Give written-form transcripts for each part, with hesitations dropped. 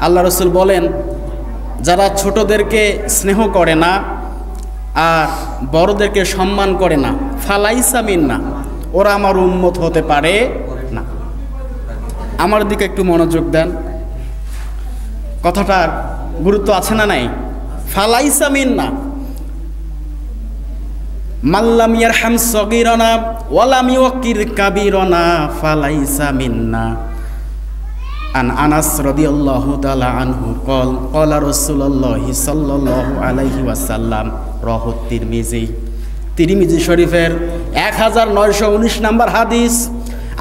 আল্লাহ রসুল বলেন, যারা ছোটদেরকে স্নেহ করে না আর বড়দেরকে সম্মান করে না, ফালাইসা মিন্না, ওরা আমার উম্মত হতে পারে না। আমার দিকে একটু মনোযোগ দেন, কথাটার গুরুত্ব আছে না নাই? ফালাইসা মিন্না মাল্লাম ইয়ারহাম সগীরানা ওয়ালাম ইউকির কাবীরানা ফালাইসা মিন্না। আন আনাস রাদিয়াল্লাহু তাআলা আনহু ক্বালা রাসূলুল্লাহ সাল্লাল্লাহু আলাইহি ওয়াসাল্লাম, রাহু তিরমিজি শরীফের 1919 নম্বর হাদিস।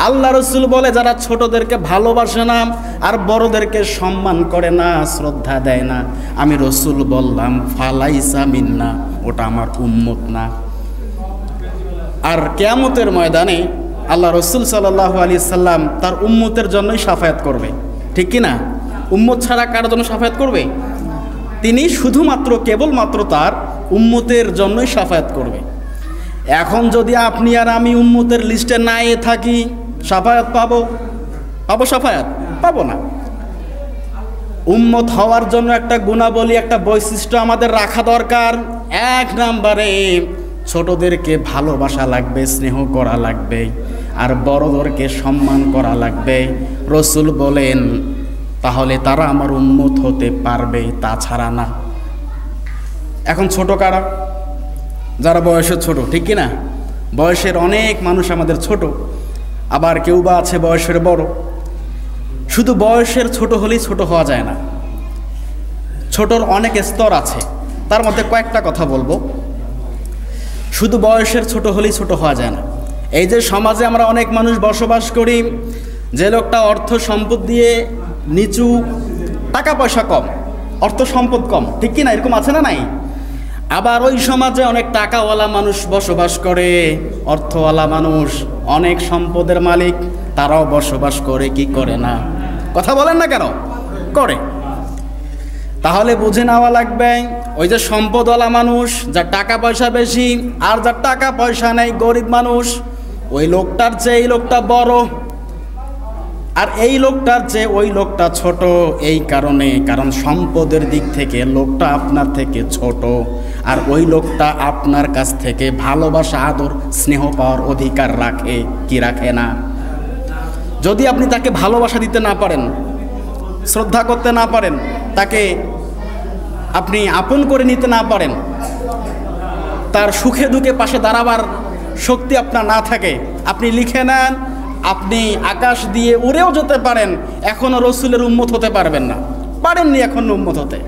আল্লাহ রসুল বলে, যারা ছোটদেরকে ভালোবাসে না আর বড়দেরকে সম্মান করে না, শ্রদ্ধা দেয় না, আমি রসুল বললাম ফালাইসা মিন্না, ওটা আমার উম্মত না। আর কিয়ামতের ময়দানে আল্লাহ রসুল সাল্লাল্লাহু আলাইহি সাল্লাম তার উম্মতের জন্যই শাফায়াত করবে, ঠিক কি না? উম্মত ছাড়া কার জন্য শাফায়াত করবে? তিনি শুধুমাত্র কেবলমাত্র তার উম্মতের জন্যই শাফায়াত করবে। এখন যদি আপনি আর আমি উম্মতের লিস্টে না থাকি, শাফায়াত পাবো? শাফায়াত পাবো না। উম্মত হওয়ার জন্য একটা গুণাবলী, একটা বৈশিষ্ট্য আমাদের রাখা দরকার। 1 নম্বরে ছোটদেরকে ভালোবাসা লাগবে, স্নেহ করা লাগবে, আর বড়দেরকে সম্মান করা লাগবে। রসুল বলেন, তাহলে তারা আমার উম্মত হতে পারবে, তাছাড়া না। এখন ছোট কারা? যারা বয়সে ছোট, ঠিক কি না? বয়সের অনেক মানুষ আমাদের ছোট, আবার কেউ বা আছে বয়সের বড়। শুধু বয়সের ছোট হলেই ছোট হওয়া যায় না, ছোটর অনেক স্তর আছে। তার মধ্যে কয়েকটা কথা বলবো। শুধু বয়সের ছোট হলেই ছোট হওয়া যায় না। এই যে সমাজে আমরা অনেক মানুষ বসবাস করি, যে লোকটা অর্থ সম্পদ দিয়ে নিচু, টাকা পয়সা কম, অর্থ সম্পদ কম, ঠিক কি না? এরকম আছে না নাই? আবার ওই সমাজে অনেক টাকাওয়ালা মানুষ বসবাস করে, অর্থওয়ালা মানুষ, অনেক সম্পদের মালিক, তারাও বসবাস করে কি করে না? কথা বলেন না কেন? করে। তাহলে বুঝে নেওয়া লাগবে, ওই যে সম্পদওয়ালা মানুষ, যার টাকা পয়সা বেশি, আর যার টাকা পয়সা নেই, গরিব মানুষ, ওই লোকটার চেয়ে এই লোকটা বড়, আর এই লোকটার চেয়ে ওই লোকটা ছোট। এই কারণ সম্পদের দিক থেকে লোকটা আপনার থেকে ছোট, আর ওই লোকটা আপনার কাছ থেকে ভালোবাসা, আদর, স্নেহ পাওয়ার অধিকার রাখে কি রাখে না? যদি আপনি তাকে ভালোবাসা দিতে না পারেন, শ্রদ্ধা করতে না পারেন, তাকে আপনি আপন করে নিতে না পারেন, তার সুখে দুঃখে পাশে দাঁড়াবার শক্তি আপনার না থাকে, আপনি লিখে নেন, আপনি আকাশ দিয়ে উড়েও যেতে পারেন, এখনও রসুলের উম্মত হতে পারবেন না, পারেননি এখনো উম্মত হতে।